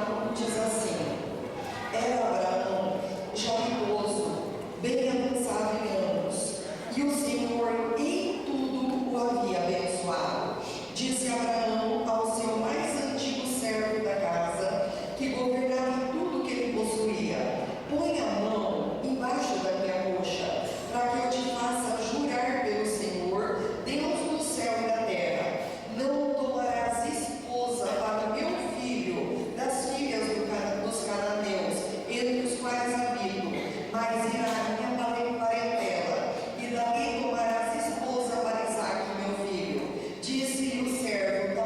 4 diz assim: era Abraão já idoso, bem avançado em anos, e o Senhor em tudo o havia abençoado. Disse Abraão ao seu mais antigo servo da casa, que governava tudo que ele possuía: põe a mão embaixo da minha coxa, para que eu te faça jurar pelo Senhor, Deus do céu e da terra: não tomarás esposa para meu filho das filhas dos cananeus, entre os quais habito, mas irá a minha parentela, e dali tomarás esposa para Isaque, meu filho. Disse-lhe o servo: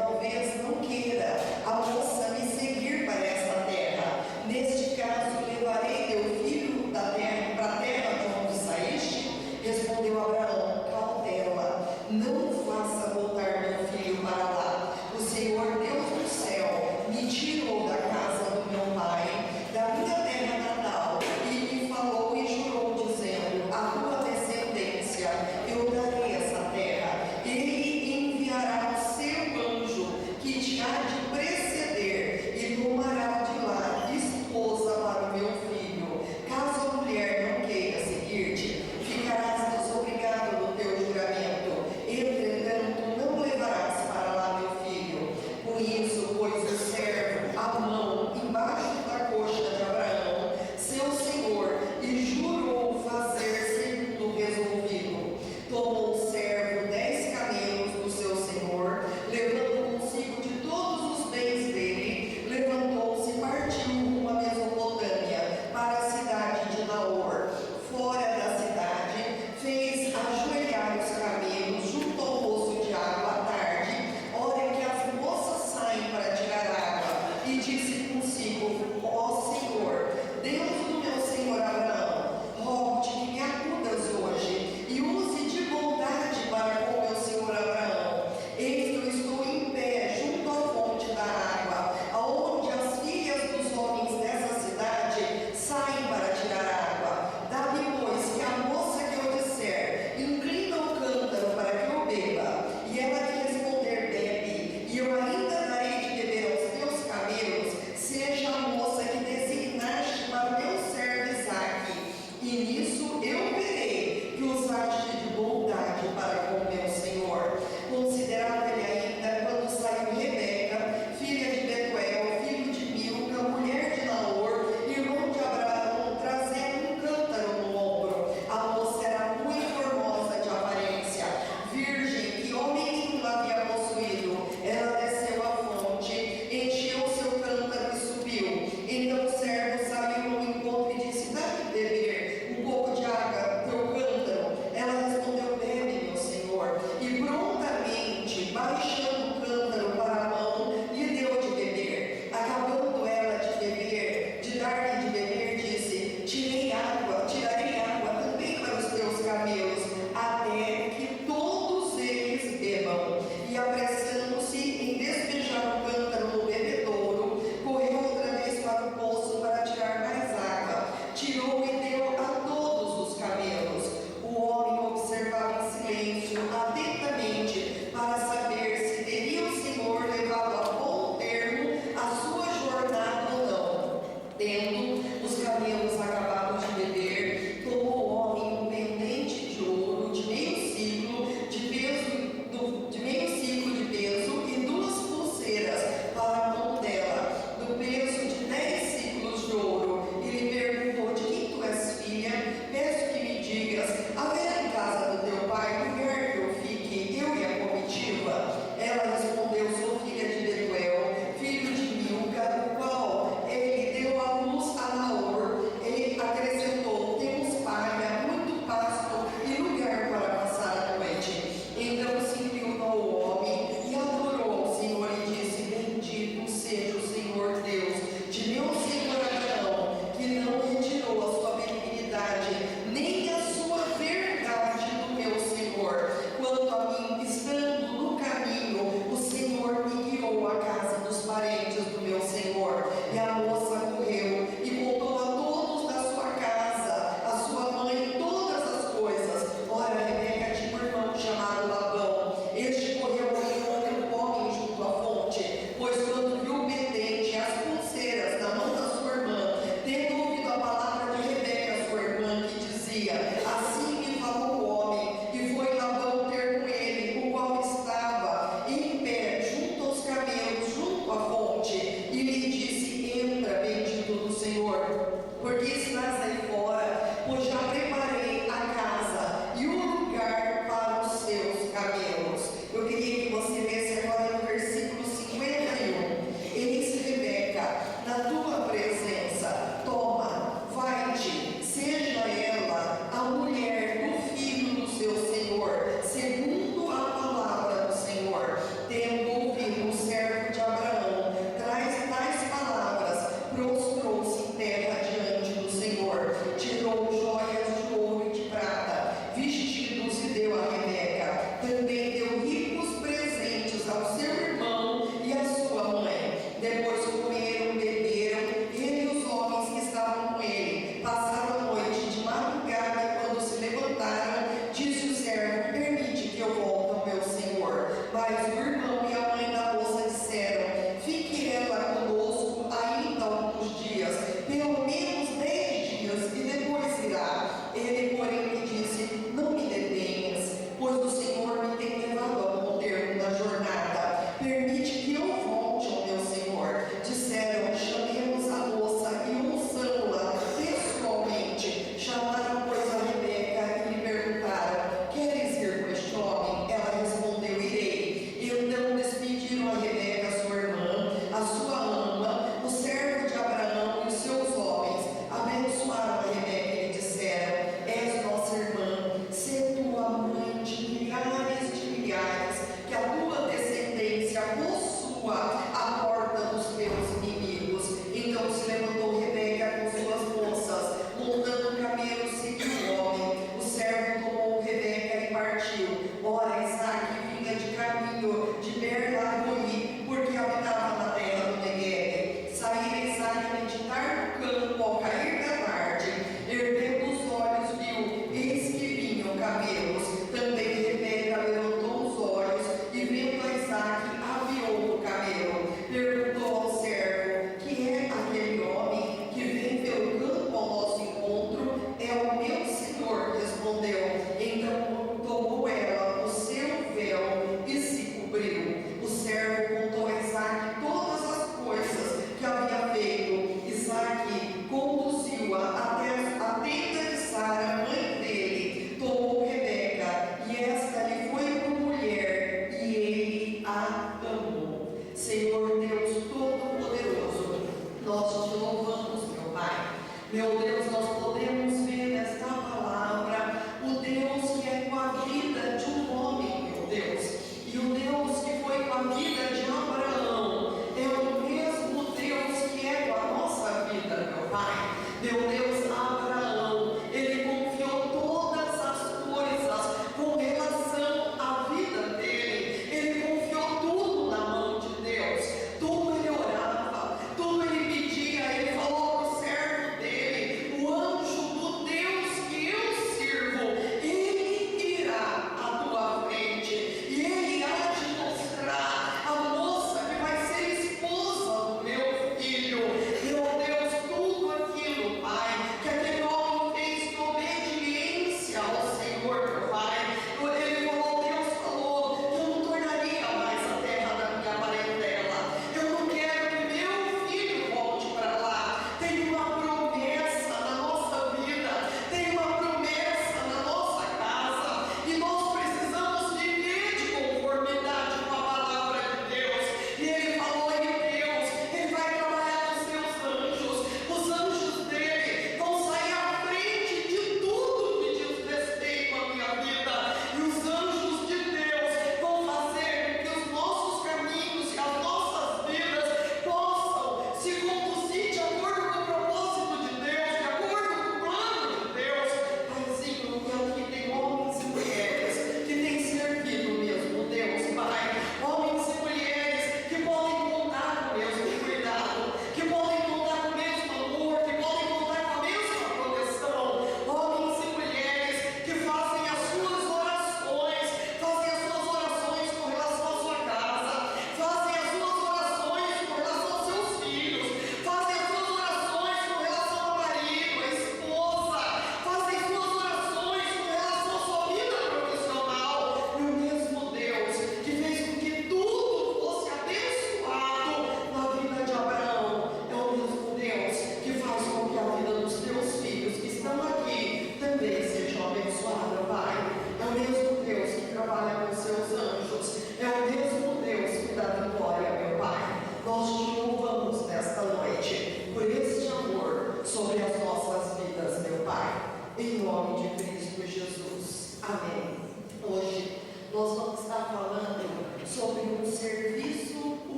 Meu Deus, nós podemos ver nesta palavra o Deus que é com a vida de um homem, meu Deus. E o Deus que foi com a vida de Abraão é o mesmo Deus que é com a nossa vida, meu Pai. Meu Deus, Abraão, ele confiou todas as coisas com relação à vida dele. Ele confiou tudo na mão de Deus. Tudo ele orava, tudo ele pedia. Ele falou para o servo dele: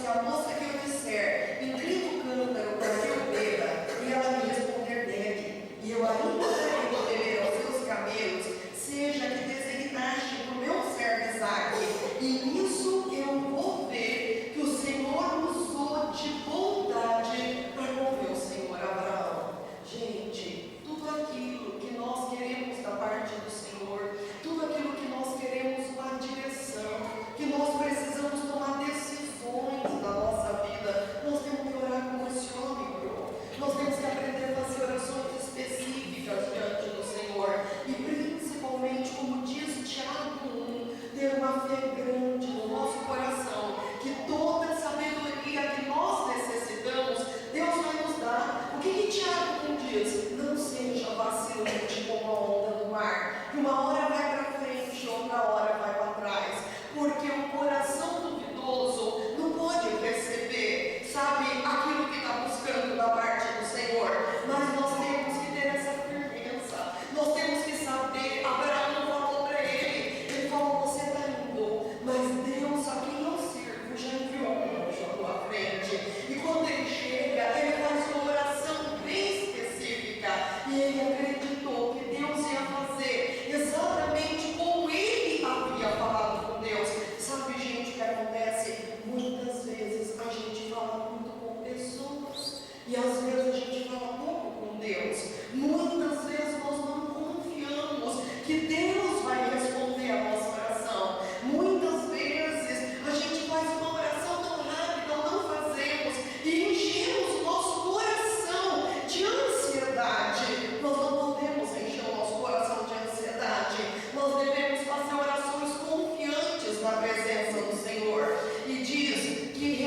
que a moça que eu disser, inclina o cântaro para que eu beba, e ela me responder, bebe, e eu ainda darei beber aos seus camelos, seja que designaste para o meu servo Isaque, e nisso eu vou ver que o Senhor usou de bondade para com meu senhor Abraão. Gente, tudo aquilo que nós queremos da parte do Senhor, tudo aquilo que nós queremos uma direção, que nós precisamos tomar decisões da nossa vida, nós temos que orar como esse homem orou. Nós temos que aprender a fazer orações específicas diante do Senhor, e principalmente, como diz Tiago 1, ter uma fé grande no nosso coração, que toda a sabedoria que nós necessitamos, Deus vai nos dar. O que Tiago 1 diz? Não seja vacilante como a onda do mar, que uma hora vai para frente, outra hora vai para trás, porque o coração duvidoso não pode receber, sabe, aquilo que está buscando da parte do Senhor. Mas nós temos que ter essa firmeza, nós temos que saber. Abraão falou para ele falou, você está indo, mas Deus, a quem eu sirvo, já enviou um anjo à tua frente, e quando ele chega, ele faz uma oração bem específica, e ele acreditou que Deus ia fazer exatamente como ele havia falado com Deus. Sabe, gente, o que acontece? Muitas vezes a gente fala muito com pessoas, e às vezes a gente fala pouco com Deus. Muitas vezes nós não confiamos que Deus vai responder a nossa oração. Muitas vezes a gente faz uma oração tão rápida, ou não fazemos, e enchemos o nosso coração de ansiedade. Nós não podemos encher o nosso coração de ansiedade. Nós devemos fazer orações confiantes na presença do Senhor. E diz que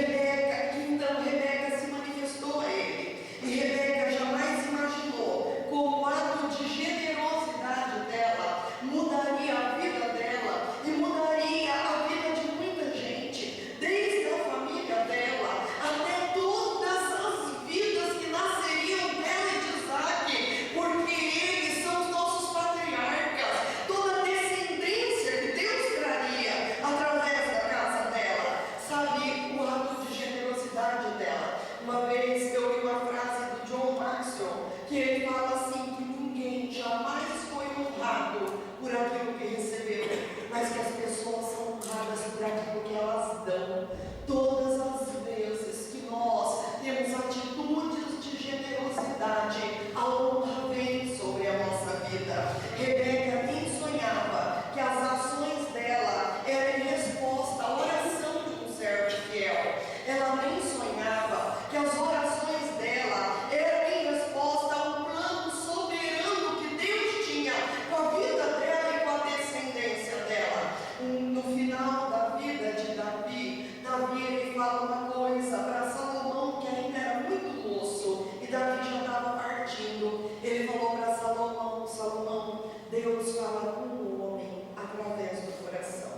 então Rebeca se manifestou a ele. E Rebeca jamais imaginou como o ato de generosidade dela mudaria a vida dela e mudaria a vida de muita gente, desde a família dela até todas as vidas que nasceriam dela e de Isaque, porque eles são os nossos patriarcas, toda a descendência que Deus traria através da casa dela. Sabe, o ato de generosidade dela. Uma vez eu li uma frase do John Maxwell, que ele fala assim, que ninguém jamais foi honrado por aquilo que recebeu, mas que as pessoas são honradas por aquilo que elas dão. Todas as vezes que nós temos atitudes de generosidade, a honra vem sobre a nossa vida. Rebeca nem sonhava que as ações dela eram em resposta à oração de um servo fiel. Ela nem sonhava que as orações dela eram em resposta a um plano soberano que Deus tinha com a vida dela e com a descendência dela. No final da vida de Davi, ele fala uma coisa para Salomão, que ainda era muito moço, e Davi já estava partindo. Ele falou para Salomão, Deus fala com o homem através do coração.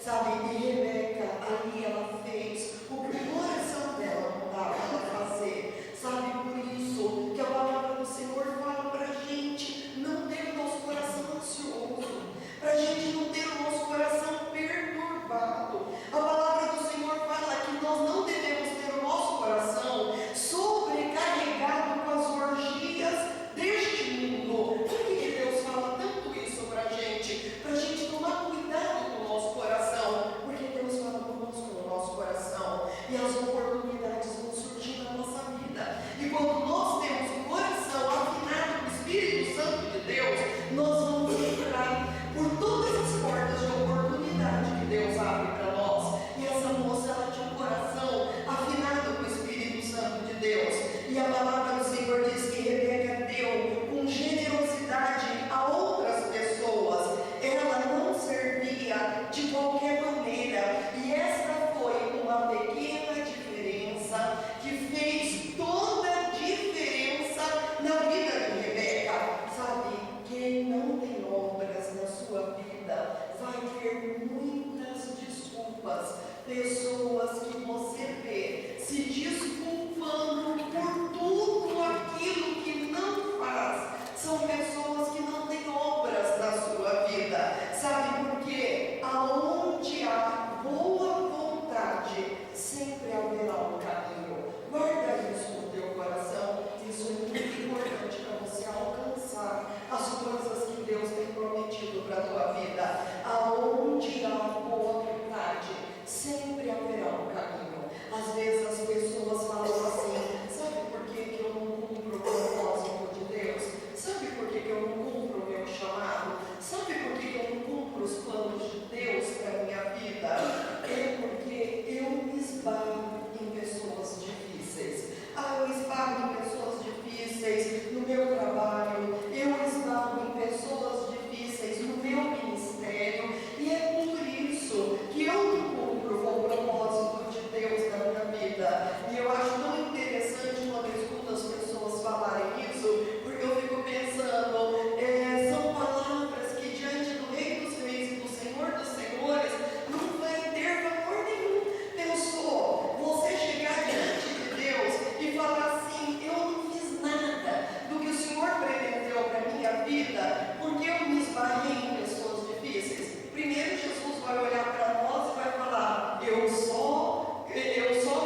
Sabe, e Rebeca, ali ela fez o que o coração dela mandava ela fazer. haverá um caminho. Guarda isso no teu coração. Isso é muito importante para você alcançar as coisas que Deus tem prometido para a tua vida. Aonde há boa vontade, sempre haverá um caminho. Às vezes as pessoas falam assim: sabe por que eu não cumpro o propósito de Deus? Sabe por que eu não cumpro o meu chamado? Sabe por que eu não cumpro os planos de Deus para a minha vida? É porque eu esbarro em pessoas difíceis. Eu esbarro em pessoas difíceis no meu trabalho, eu esbarro em pessoas difíceis no meu ministério, e é por isso que eu não cumpro com o propósito de Deus na minha vida. E eu acho tão interessante quando eu escuto as pessoas falarem isso, porque eu fico pensando, são palavras que diante do Rei dos Reis e do Senhor dos Senhores não vai ter valor nenhum. Pensou, você chegar diante de Deus e falar assim: eu não fiz nada do que o Senhor pretendeu para a minha vida, porque eu me esbarrei em pessoas difíceis. Primeiro Jesus vai olhar para nós e vai falar: eu só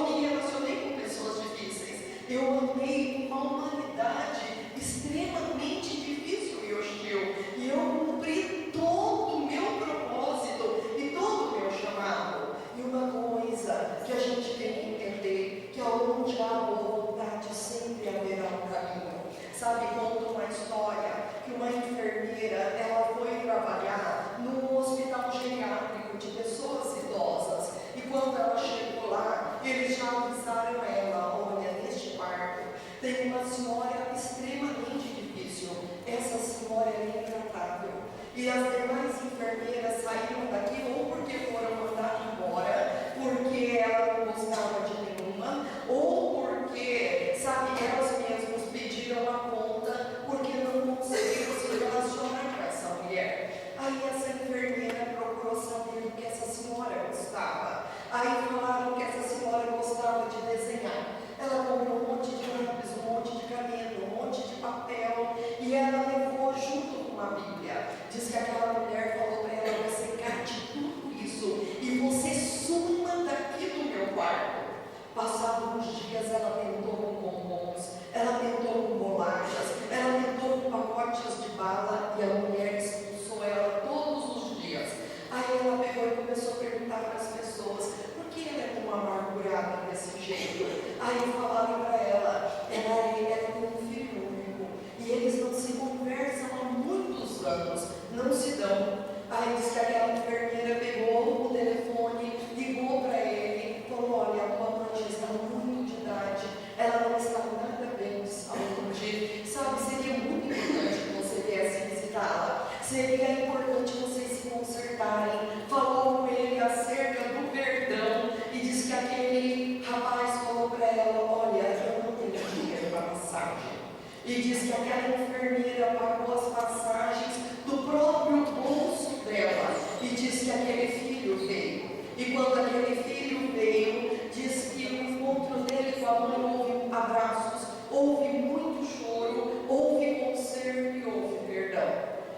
me relacionei com pessoas difíceis. Eu andei com uma humanidade extremamente difícil e hostil, e eu cumpri todo o meu propósito e todo o meu chamado. E uma coisa que a gente tem que entender, que aonde há boa vontade sempre haverá um caminho. Sabe, conta uma história que uma enfermeira, ela foi trabalhar num hospital geriátrico de pessoas idosas, e quando ela chegou lá, eles já avisaram ela: olha, neste quarto tem uma senhora extremamente difícil, essa senhora é intratável. E as demais enfermeiras saíram daqui ou porque foram mandadas embora, porque ela não gostava de nenhuma, ou porque, sabe, elas mesmas pediram a conta porque não conseguiram se relacionar com essa mulher. Aí essa enfermeira procurou saber do que essa senhora gostava. Aí falaram que essa senhora gostava de desenhar. Ela comprou um monte de lápis, um monte de caneta, um monte de papel, e ela levou junto com uma Bíblia. Diz que aquela mulher falou para ela: você cate tudo isso e você suma daqui do meu quarto. Passados uns dias, ela tentou com bombons, ela tentou com bolachas, ela tentou com pacotes de bala, e a mulher expulsou ela todos os dias. Aí ela pegou e começou a perguntar para as pessoas: por que ela é tão amargurada desse jeito? Aí falaram para ela: ela tem um filho único, e eles não se conversam há muitos anos, não se dão. Aí diz que aquela enfermeira pegou o telefone, ligou para ele, falou: olha, a tua mãe já está muito de idade, ela não está nada bem de saúde, sabe, seria muito importante que você viesse visitá-la, seria importante vocês se consertarem. Falou com ele acerca do perdão, e diz que aquele rapaz falou para ela: olha, eu não tenho dinheiro para massagem. E diz que aquela enfermeira pagou as passagens do próprio bolso dela, e diz que aquele filho veio. E quando aquele filho veio, diz que o encontro dele com a mãe houve abraços, houve muito choro, houve conserto e houve perdão.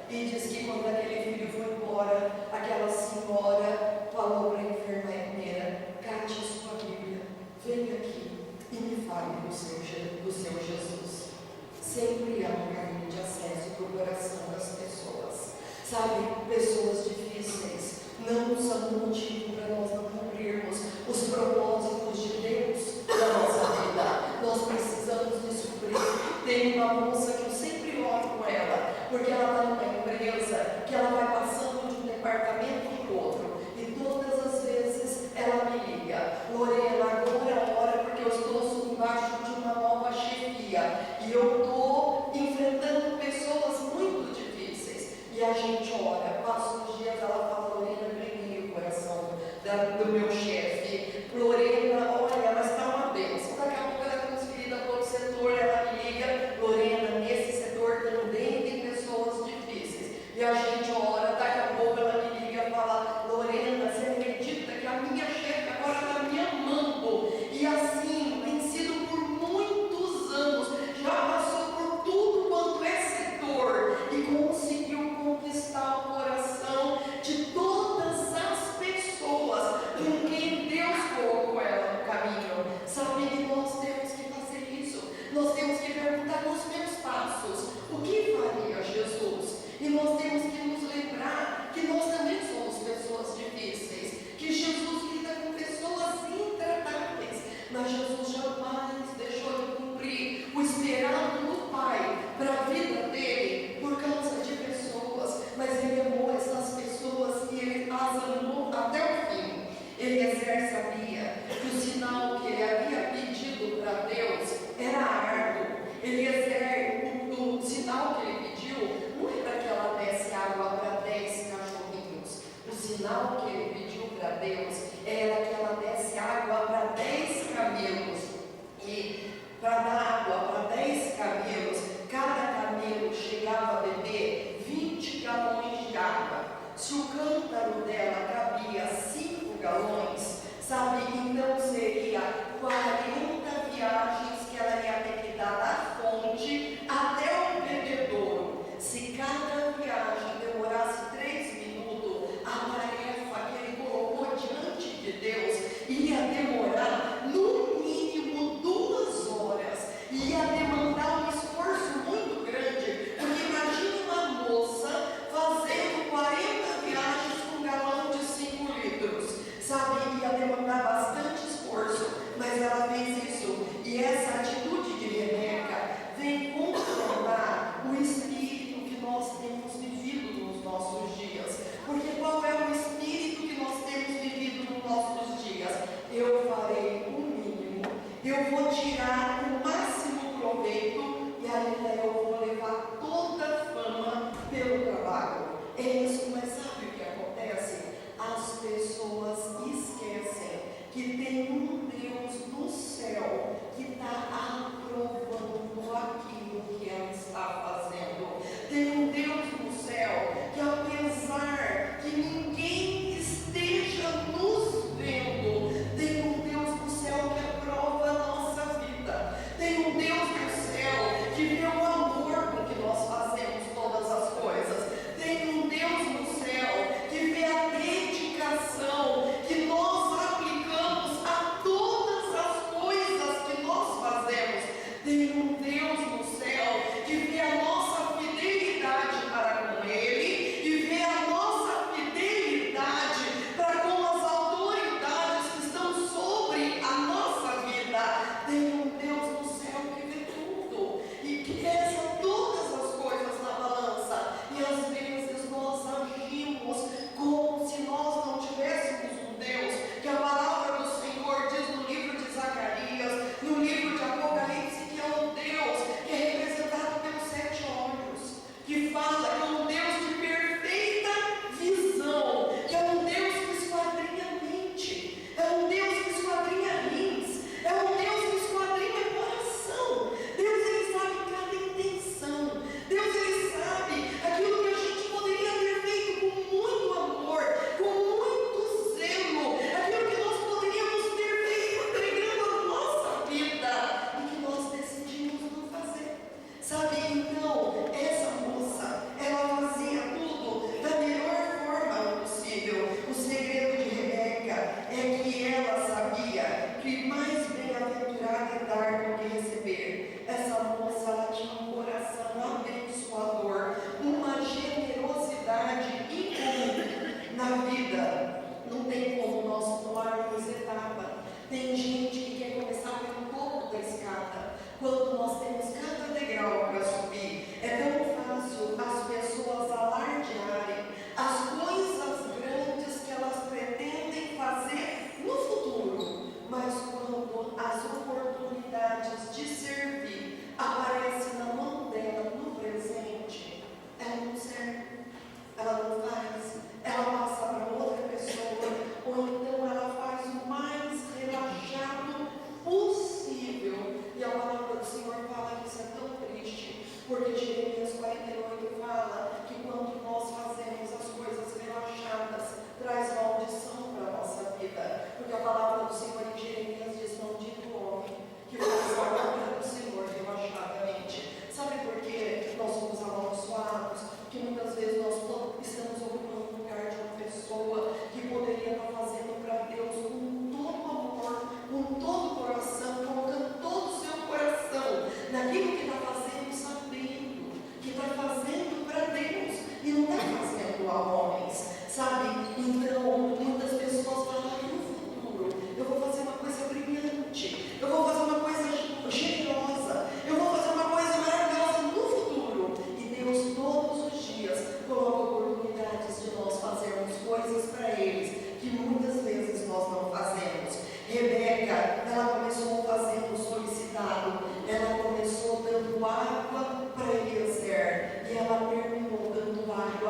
E diz que quando aquele filho foi embora, aquela senhora falou para a enfermeira: cate sua Bíblia, venha aqui e me fale do seu Jesus. Sempre há um caminho de acesso para o coração das pessoas. Sabe, pessoas difíceis não são motivo para nós não cumprirmos os propósitos de Deus na nossa vida. Nós precisamos de suprir. Tem uma moça que eu sempre oro com ela, porque ela está numa empresa que ela vai passando de um departamento Jesus jamais deixou de cumprir o esperado do Pai para a vida dele por causa de pessoas, mas ele amou essas pessoas e ele as amou até o fim. Eliezer sabia que o sinal que ele havia pedido para Deus era árduo. Eliezer, o sinal que ele pediu não era que ela desse água para 10 cachorrinhos. O sinal que ele pediu para Deus era que ela desse água para 10 camelos. E para dar água para 10 camelos, cada camelo chegava a beber 20 galões de água. Se o cântaro dela cabia 5 galões, sabe, então seria 40 viagens que ela ia ter que dar da fonte até o bebedouro. Se cada viagem demorasse 3 minutos, a tarefa que ele colocou diante de Deus ia demorar no mínimo 2 horas, ia demandar um esforço muito grande, porque imagina uma moça fazendo 40 viagens com um galão de 5 litros, sabe, ia demandar bastante esforço, mas ela fez isso. E essa atitude de Rebeca vem confrontar o espírito que nós temos vivido nos nossos dias. Porque qual é o espírito que nós temos vivido nos nossos dias? Eu farei o mínimo, eu vou tirar o máximo proveito e ainda eu vou levar toda a fama pelo trabalho. É isso, mas sabe o que acontece? As pessoas esquecem que tem um Deus no céu que está aprovando aquilo que ela está fazendo. Tem um Deus no céu que, apesar que ninguém esteja nos vendo, tem um Deus no céu que aprova a nossa vida. Tem um Deus no céu que vê o amor com que nós fazemos todas as coisas. Tem um Deus no céu que vê a dedicação que nós aplicamos a todas as coisas que nós fazemos. Tem um Deus no céu que vê a nossa fidelidade para com Ele e vê a nossa fidelidade para com as autoridades que estão sobre a nossa vida. Tem um Deus no céu que vê tudo e que pesa todas as coisas na balança. E às vezes nós agimos como se nós não tivéssemos um Deus, que a palavra do Senhor diz no livro de Zacarias, no livro de Apocalipse, que é um Deus que é representado pelos 7 olhos, que fala que é um Deus de perfeita visão, que é um Deus que esquadrinha a mente, é um Deus que esquadrinha rins, é um Deus que esquadrinha coração. Deus, Ele sabe cada intenção. Deus, Ele sabe aquilo que a gente poderia ter feito com muito amor, com muito zelo, aquilo que nós poderíamos ter feito entregando a nossa vida e que nós decidimos não fazer. Sabe, então, essa moça, ela fazia tudo da melhor forma possível. O segredo de Rebeca é que ela sabia que mais bem-aventurado é dar do que receber. Essa moça, ela tinha um coração abençoador, uma generosidade incomum na vida. Não tem como nós pularmos etapa. Tem gente que quer começar pelo topo da escada, quando nós temos cada degrau para subir. É tão fácil as pessoas alardearem as coisas grandes que elas pretendem fazer no futuro, mas quando as oportunidades de servir aparecem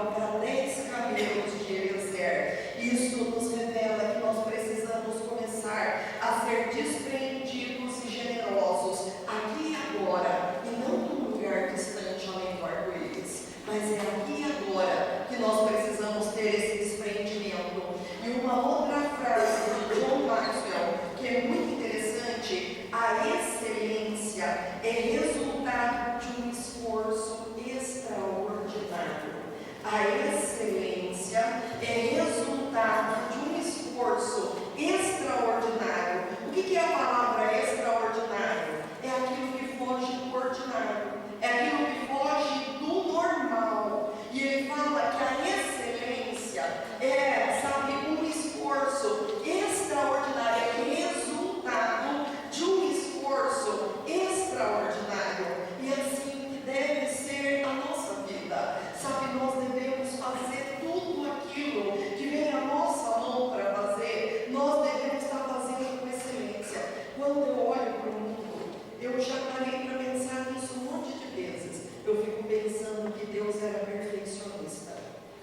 água para 10 camelos de Eliezer. Isso nos revela que nós precisamos começar a ser desprendidos e generosos aqui e agora, e não num lugar distante além do arco-íris, mas é aqui e agora que nós precisamos ter esse desprendimento. E uma outra frase de John Maxwell, que é muito interessante: a excelência é resultado de um esforço extraordinário. A excelência é resultado de um esforço extraordinário. O que é a palavra extraordinário? É aquilo que foge do ordinário, é aquilo que foge do normal. E ele fala que a excelência é, sabe, um esforço extraordinário, é resultado de um esforço extraordinário. E assim deve ser a nossa vida, sabe? Nós devemos fazer tudo aquilo que vem à nossa mão para fazer, nós devemos estar fazendo com excelência. Quando eu olho para o mundo, eu já parei para pensar nisso um monte de vezes. Eu fico pensando que Deus era perfeccionista.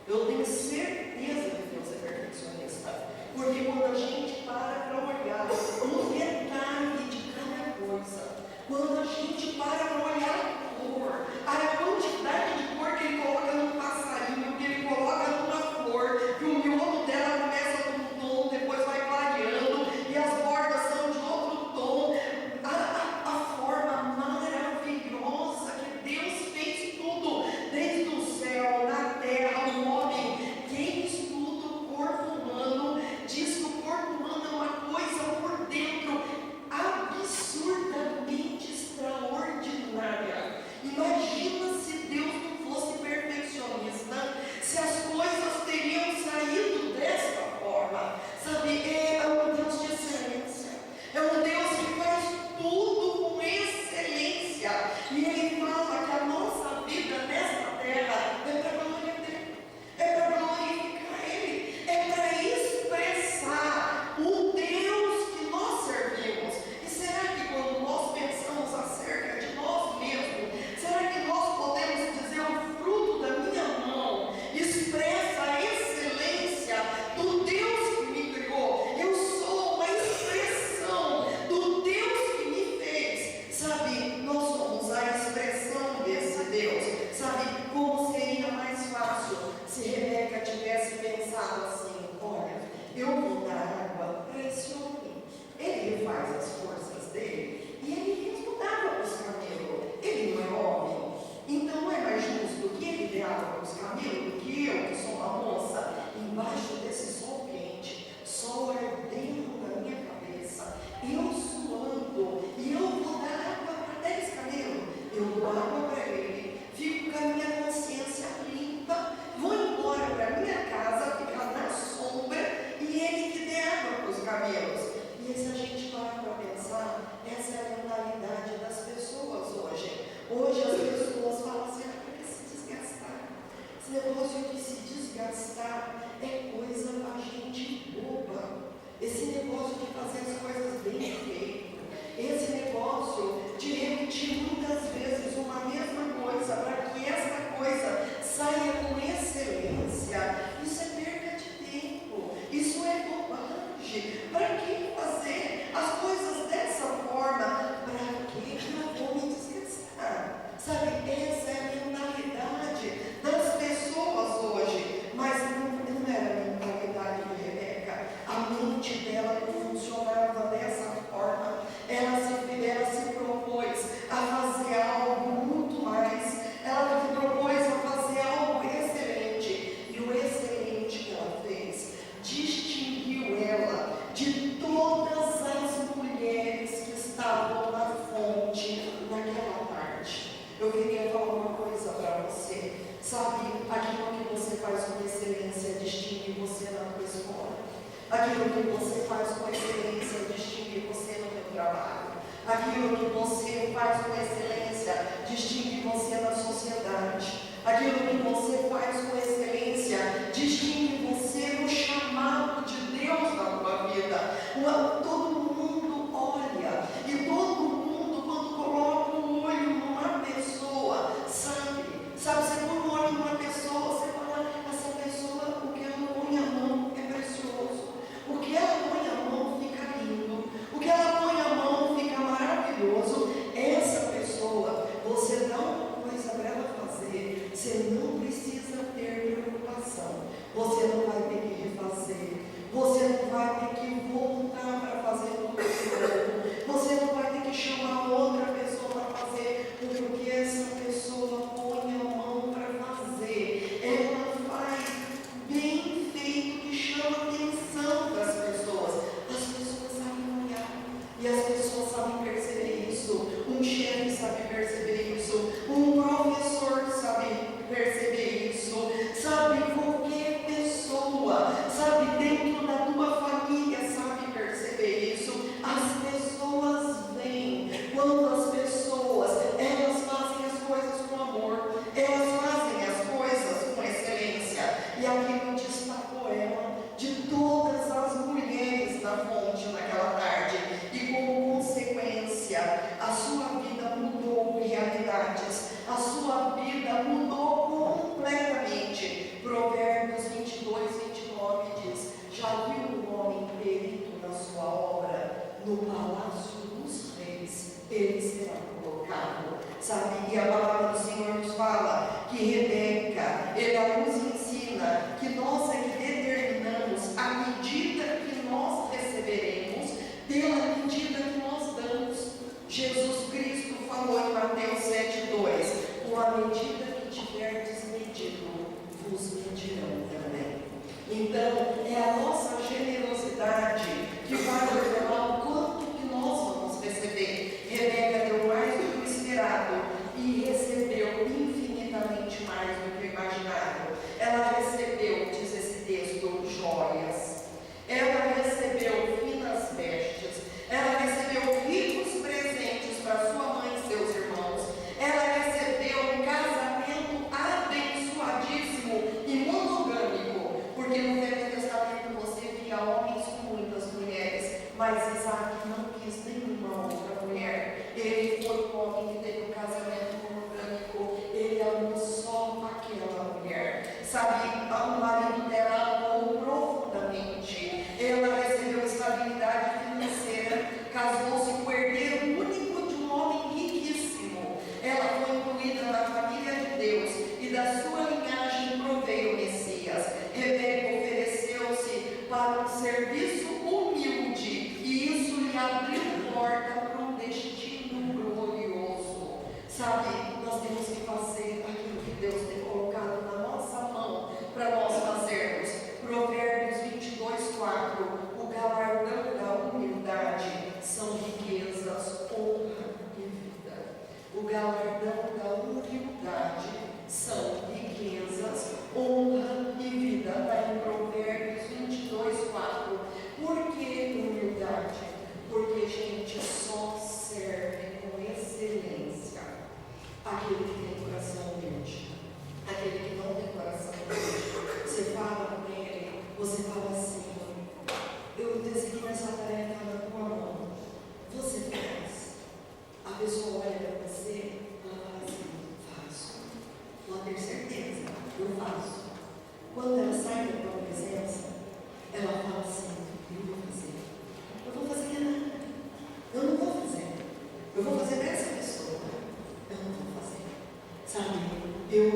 Eu tenho certeza que Deus é perfeccionista, porque quando a gente para olhar um detalhe de cada coisa, quando a gente para olhar a cor, a quantidade de cor que ele coloca num passarinho, que ele coloca numa flor, que o miolo dela começa com um tom, depois vai clareando, e as bordas são de outro tom, a forma maravilhosa que Deus fez tudo, desde o céu, na terra, o homem. Quem estuda o corpo humano diz que o corpo humano é uma coisa por dentro absurdamente extraordinária. Imagina se Deus não fosse perfeccionista, se as coisas teriam saído dessa forma, sabe? É um Deus de excelência, é um Deus que faz tudo com excelência, e Ele fala que a nossa vida nesta terra é para glória dele, é para glorificar Ele, é para expressar o Deus que nós servimos. E será que quando nós pensamos acerca de nós mesmos, será que nós podemos dizer: o fruto da minha mão expressa a excelência do Deus que me criou, eu sou uma expressão do Deus que me fez, sabe? Nós somos a expressão desse Deus, sabe? Como seria mais fácil se Rebeca tivesse pensado assim: olha, eu vou dar água para esse homem, ele faz as forças dele e ele mesmo dá água para os camelos, ele não é homem, então não é mais justo que ele dê água para os camelos do que eu, que sou uma moça, embaixo desse sol quente, sol ardendo na minha cabeça, eu suando, e eu vou dar água para 10 camelos, eu dou água para ele, fico com a minha consciência limpa, vou embora para minha casa, ficar na sombra, e ele que dê água para os camelos. E se a gente parar para pensar, essa é a mentalidade das pessoas hoje. Hoje as pessoas falam assim: para que se desgastar? Esse negócio de se desgastar é coisa da gente boba. Esse negócio de fazer as coisas bem feito, esse negócio de repetir muitas vezes uma mesma coisa para que essa coisa saia com excelência, isso é perda de tempo, isso é bobagem. Para que fazer as coisas dessa forma? Para que eu vou me desgastar? Sabe, essa é a mentalidade das pessoas hoje, mas não era a mentalidade de Rebeca. A mente dela não funcionava dessa forma. Ela se propôs a fazer algo muito mais, ela se propôs a fazer algo excelente, e o excelente que ela fez distinguiu ela de todas as mulheres que estavam na fonte naquela tarde. Eu queria falar uma coisa para você, sabe, aquilo que você faz com excelência distingue você na tua escola, aquilo que você faz com excelência distingue você no teu trabalho, aquilo que você faz com excelência distingue você na sociedade, aquilo que você faz com excelência distingue você no chamado de Deus na tua vida. Todo mundo olha, e todo mundo, quando coloca o olho numa pessoa, sabe, você põe o olho numa pessoa, você fala: essência, a sua vida mudou realidades, a sua vida mudou completamente. Provérbios 22, 29 diz: já viu um homem perito na sua obra? No palácio dos reis ele será colocado. Sabe, e a palavra do Senhor nos fala que Rebeca, ela nos ensina que nós é que determinamos a medida que nós receberemos pela medida que nós damos. Jesus Cristo falou em Mateus 7,2: com a medida que tiverdes medido, vos medirão também. Então, é a nossa generosidade que vai revelar o quanto que nós vamos receber. Rebeca deu mais do que o esperado e recebeu infinitamente mais do que o imaginado. Ela recebeu, diz esse texto, joias. Ela recebeu finas vestes. Ela recebeu ricos presentes para sua mãe e seus irmãos. Ela recebeu um casamento abençoadíssimo e monogâmico, porque no Velho Testamento você via homens com muitas mulheres, mas Isaac não quis nenhuma outra mulher. Ele foi um homem que teve um casamento monogâmico. Ele amou só aquela mulher. Sabe, o marido dela amou profundamente. Ela recebeu estabilidade financeira, casou-se com o herdeiro único de um homem riquíssimo. Ela foi incluída na família de Deus e da sua linhagem proveio o Messias. Rebeca ofereceu-se para um serviço humilde e isso lhe abriu porta para um destino glorioso. Sabe, nós temos que fazer aquilo que Deus tem colocado na nossa mão para nós fazermos. Provérbios 22:4: o galardão da humildade são riquezas, honra e vida. O galardão da humildade são riquezas, honra e vida. Está em Provérbios 22:4. Por que humildade? Porque, gente, só serve com excelência aquele que tem coração humilde. Aquele que não tem coração humilde, você fala com ele, você fala assim: eu designo essa tarefa na tua mão, você faz. A pessoa olha para você, ela fala assim: faço. Ela tem certeza, eu faço. Quando ela sai da tua presença, ela fala assim: eu vou fazer. Eu vou fazer nada. Eu não vou fazer. Eu vou fazer dessa pessoa. Eu não vou fazer. Sabe, eu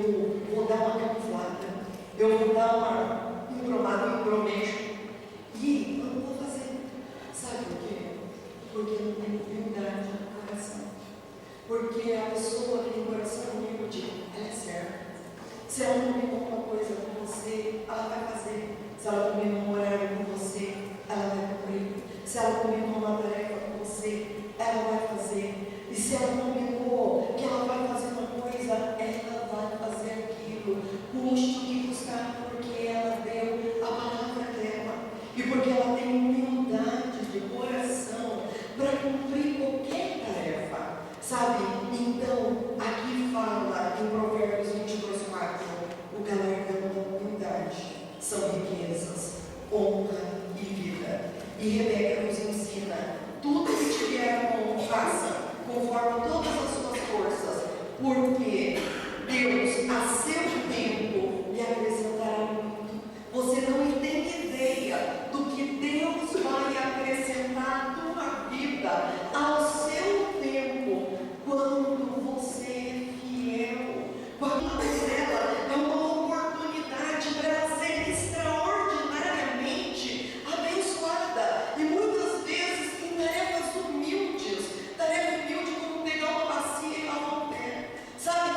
vou dar uma camuflada, eu vou dar uma embromada, um embromeixo, e eu não vou fazer. Sabe por quê? Porque não tem humildade no coração. Porque a pessoa que tem coração humilde, ela é certa. Se ela combinou uma coisa com você, ela vai fazer. Se ela combinou um horário com você, ela vai cumprir. Se ela combinou uma tarefa com você, ela vai fazer. E se ela combinou que ela vai fazer uma coisa, ela vai fazer aquilo, custe o que custar, porque ela deu a palavra dela e porque ela tem humildade de coração para cumprir qualquer tarefa, sabe? Então, aqui fala em Provérbios 22:4: o galardão da humildade são riquezas, honra e vida. E Rebeca nos ensina: tudo que tiver a mão, faça conforme todas as suas forças, porque Deus, a seu tempo, lhe acrescentará muito. Você não tem ideia do que Deus vai acrescentar à tua vida, ao seu tempo, quando você é fiel. Quando a dela é uma oportunidade para ela ser extraordinariamente abençoada. E muitas vezes em tarefas humildes, tarefa humilde como pegar uma bacia e lavar o pé. Sabe,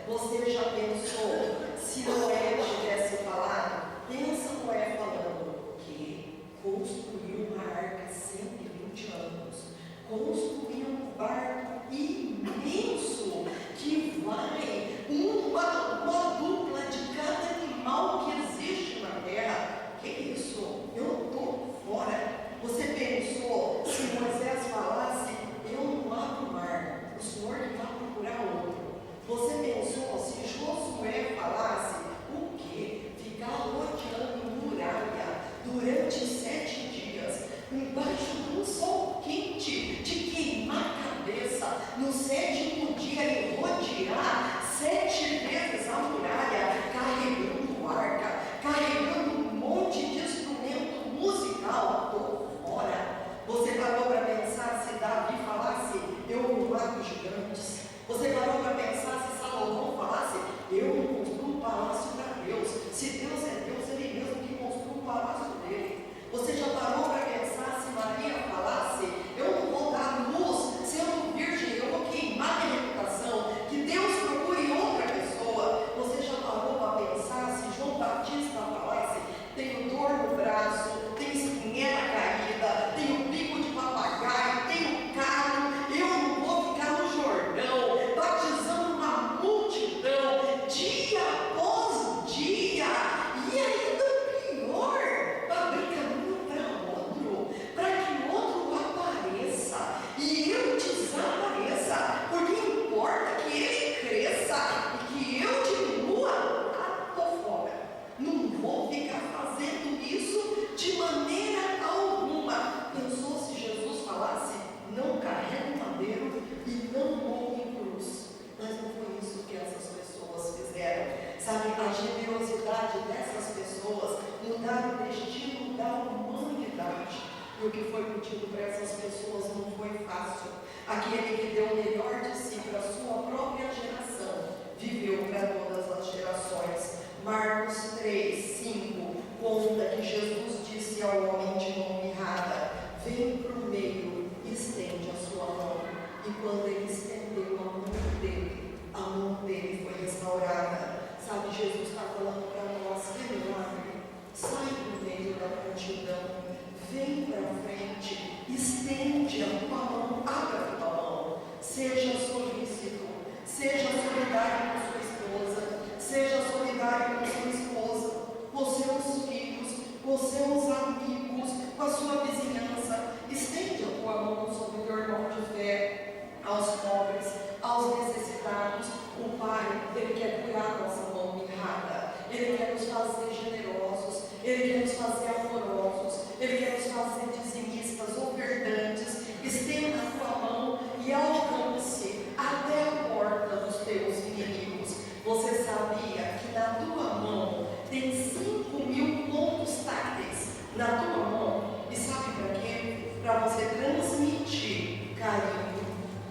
Você já pensou se Noé tivesse falado? Pensa Noé falando que construiu uma arca 120 anos, construiu um barco imenso que vai uma dupla de cada animal que existe na terra. Que isso? Eu estou fora. Você pensou se Moisés falasse: eu não abro o mar, o Senhor que vai procurar outro? Você pensou se Josué falasse o quê? Ficar rodeando muralha durante 7 dias, embaixo de um sol quente, de queimar a cabeça, no 7º dia e rodear 7 vezes a muralha, carregando arca, carregando um monte de instrumento musical? Estou fora. Você parou para pensar se Davi falasse: eu não mato gigantes? Você parou para pensar se Salomão falasse: eu não construo um palácio para Deus? Se Deus é Deus, Ele mesmo que construiu um palácio dele. Você já parou para pensar se Maria falasse: eu não vou dar luz sendo virgem, eu vou queimar minha reputação, que Deus procure outra pessoa? Você já parou para pensar se João Batista falasse: tenho dor no braço, tenho espinhela caída, tenho bico de papagaio, tenho carro, eu não vou ficar no Jordão batizando uma multidão dia após dia, e ainda pior, para abrir caminho para outro, para que outro apareça e eu desapareça, porque importa que ele cresça e que eu diminua? Estou fora. Não vou ficar fazendo isso de maneira alguma. Pensou se Jesus falasse: não carregue madeiro e não morre em cruz? Mas não foi isso que essas pessoas fizeram. Sabe, a generosidade dessas pessoas mudaram o destino da humanidade. E o que foi pedido para essas pessoas não foi fácil. Aquele que deu o melhor de si para a sua própria geração, viveu para todas as gerações. Marcos 3:5 conta que Jesus disse ao homem de mão mirrada: vem para o meio, estende a sua mão. E quando ele estendeu a mão dele foi restaurada. Sabe, Jesus está falando para nós: que milagre! Sai do meio da multidão, vem para frente, estende a tua mão, abre a tua mão, seja solícito, seja solidário com sua esposa, seja solidário com sua esposa, com seus filhos, com seus amigos, com a sua vizinhança. Estende a tua mão sobre o teu irmão de fé, aos pobres, aos necessitados. O Pai, Ele quer curar nossa mão mirrada, Ele quer nos fazer generosos, Ele quer nos fazer amorosos, Ele quer nos fazer dizimistas, ofertantes. Estenda a tua mão e alcance até a porta dos teus inimigos. Você sabia que na tua mão tem 5.000 pontos táteis na tua mão? E sabe para quê? Para você transmitir carinho,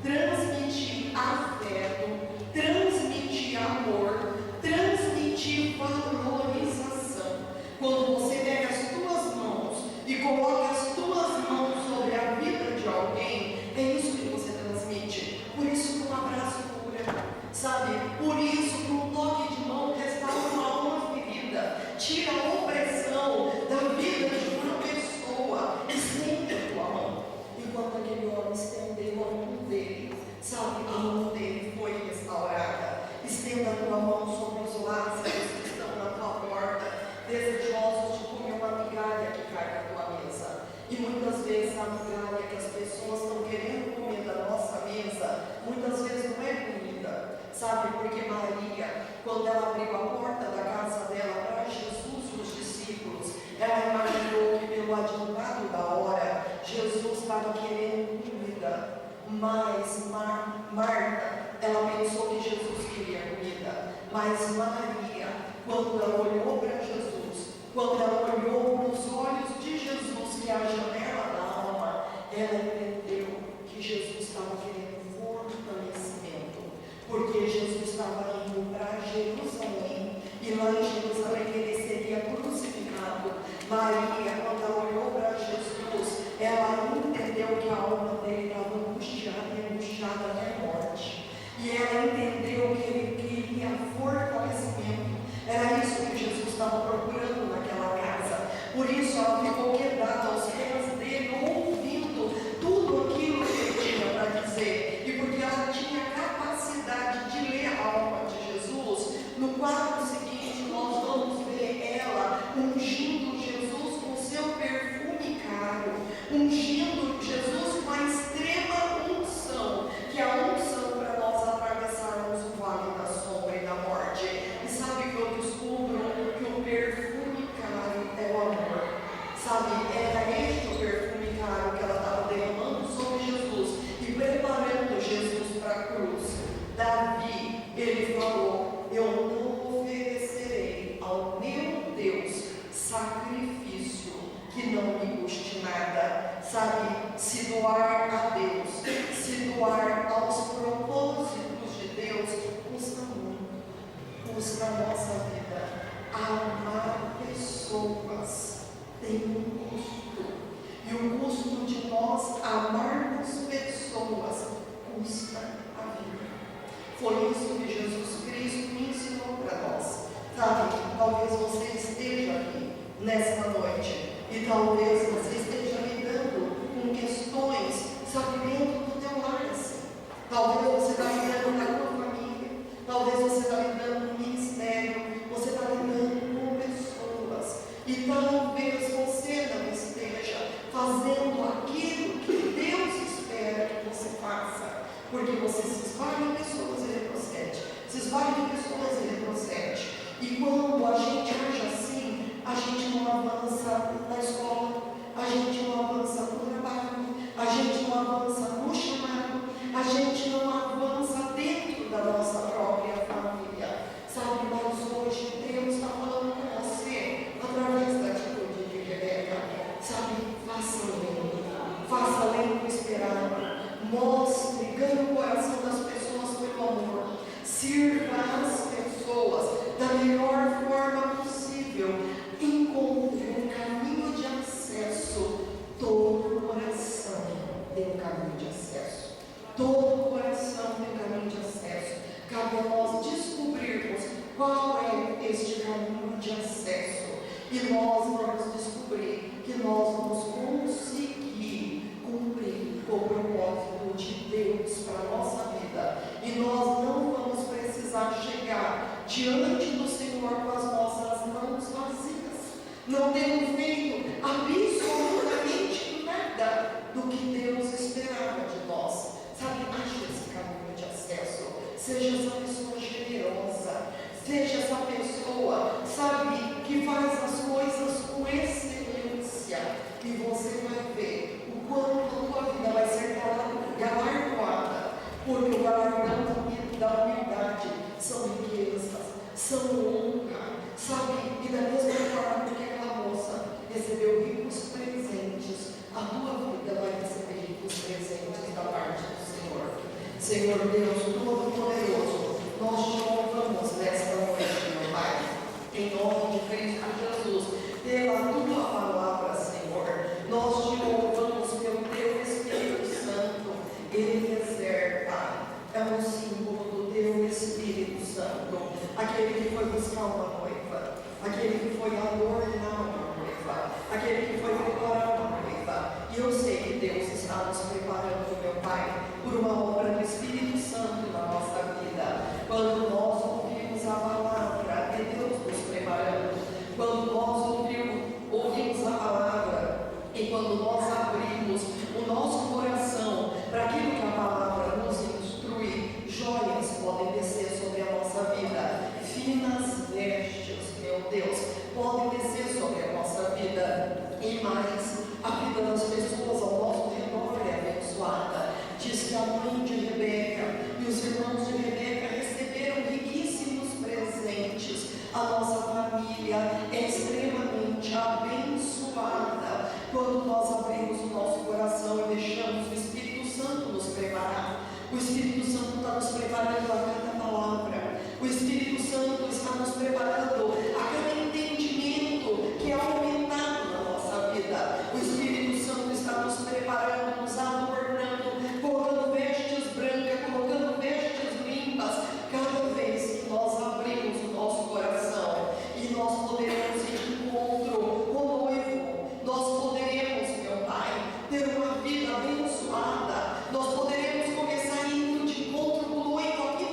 transmitir afeto, transmitir amor, transmitir valorização. Quando você pega as tuas mãos e coloca as tuas mãos sobre a vida de alguém, é isso que você transmite. Por isso que um abraço cura, sabe? Por isso que um toque de mão restaura uma alma ferida, tira a opressão da vida de uma pessoa. Estende a tua mão. Enquanto aquele homem estendeu a mão dele, sabe, a mão dele foi restaurada. Estenda a tua mão sobre os Lázaros que estão na tua porta, desejosos de comer uma migalha que cai na tua mesa. E muitas vezes a migalha que as pessoas estão querendo comer da nossa mesa, muitas vezes não é comida, sabe? Porque Maria, quando ela abriu a porta da casa dela para Jesus e os discípulos, ela imaginou que pelo adiantado da hora, Jesus estava querendo comida. Mas Marta, ela pensou que Jesus queria comida. Mas Maria, quando ela olhou para Jesus, quando ela olhou para os olhos de Jesus, que é a janela da alma, ela entendeu que Jesus estava querendo fortalecimento, porque Jesus estava indo para Jerusalém, e lá em Jerusalém ele seria crucificado. Maria, quando ela olhou para Jesus, ela entendeu que a alma dele estava angustiada e angustiada até a morte. E ela entendeu que ele queria Ele falou: eu não oferecerei ao meu Deus sacrifício que não me custe nada. Sabe, se doar a Deus, se doar aos propósitos de Deus, custa muito, custa a nossa vida. Amar pessoas tem um custo, e o custo de nós amarmos pessoas custa a vida. Foi isso que Jesus Cristo me ensinou para nós. Sabe, talvez você esteja aqui nesta noite e talvez você esteja lidando com questões, sabe, dentro do teu lar, assim. Talvez você está lidando com a tua família, talvez você está lidando com o ministério, você está lidando com pessoas, e talvez você não esteja fazendo aquilo que Deus espera que você faça, porque você se esvai de pessoas e retrocede, se esvai de pessoas e retrocede. E quando a gente age assim, a gente não avança na escola, a gente não avança no trabalho, a gente não avança no chamado, a gente não avança dentro da nossa própria família. Sabe, mas hoje Deus está falando com você através da atitude de Rebeca. Sabe, faça além do esperado, mostre, ganhe o coração das pessoas pelo amor, sirva as pessoas da melhor forma possível, encontre um caminho de acesso. Todo coração tem um caminho de acesso, todo coração tem um caminho de acesso. Cabe a nós descobrirmos qual é este caminho de acesso, e nós vamos descobrir que nós vamos conseguir cumprir o propósito de Deus para a nossa vida, e nós não vamos precisar chegar diante do Senhor com as nossas mãos vazias, não tendo feito absolutamente nada do que Deus esperava de nós. Sabe, ache esse caminho de acesso, seja essa pessoa generosa, seja essa pessoa, sabe, que faz as coisas com excelência, e você vai ver o quanto a tua vida vai ser galardoada, porque o galardão da humildade são riquezas, são honra, sabe, e da mesma forma que aquela moça recebeu ricos presentes, a tua vida vai receber ricos presentes da parte do Senhor. Senhor Deus Todo-Poderoso, nós te louvamos nesta noite, meu Pai, em nome de Cristo Jesus, pela tua palavra, Senhor. Nós te louvamos pelo teu Espírito Santo. Ele Pai, é um símbolo do teu Espírito Santo, aquele que foi buscar uma noiva, aquele que foi adornar uma noiva, aquele que foi preparar uma noiva. E eu sei que Deus está nos preparando, meu Pai, por uma obra do Espírito Santo na nossa vida. Quando nós ouvimos a palavra de Deus nos preparando, quando nós ouvimos a palavra, e quando nós abrimos o nosso coração para aquilo que a palavra nos instrui, joias podem descer sobre a nossa vida, finas vestes, meu Deus, podem descer sobre a nossa vida, e mais, a vida das pessoas ao nosso redor é abençoada. Diz que a mãe de Rebeca e os irmãos de Rebeca receberam riquíssimos presentes. A nossa família é extremamente abençoada quando nós abrimos o nosso coração e deixamos o Espírito Santo nos preparar. O Espírito Santo está nos preparando a cada palavra, o Espírito Santo está nos preparando a cada entendimento que é aumentado na nossa vida. O Espírito Santo está nos preparando, nos adornando, colocando vestes brancas, colocando vestes limpas, cada vez que nós abrimos o nosso coração, e nós poderemos ir de encontro com o noivo, nós poderemos, meu Pai, ter uma vida abençoada, nós poderemos começar indo de encontro com o noivo aqui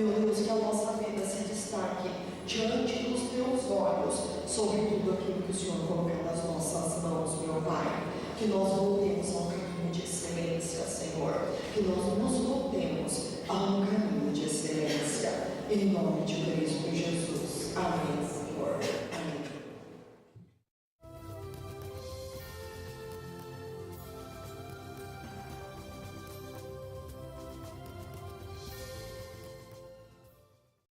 Meu Deus, que a nossa vida se destaque diante dos teus olhos sobre tudo aquilo que o Senhor colocou nas nossas mãos, meu Pai. Que nós voltemos ao caminho de excelência, Senhor. Que nós nos voltemos ao caminho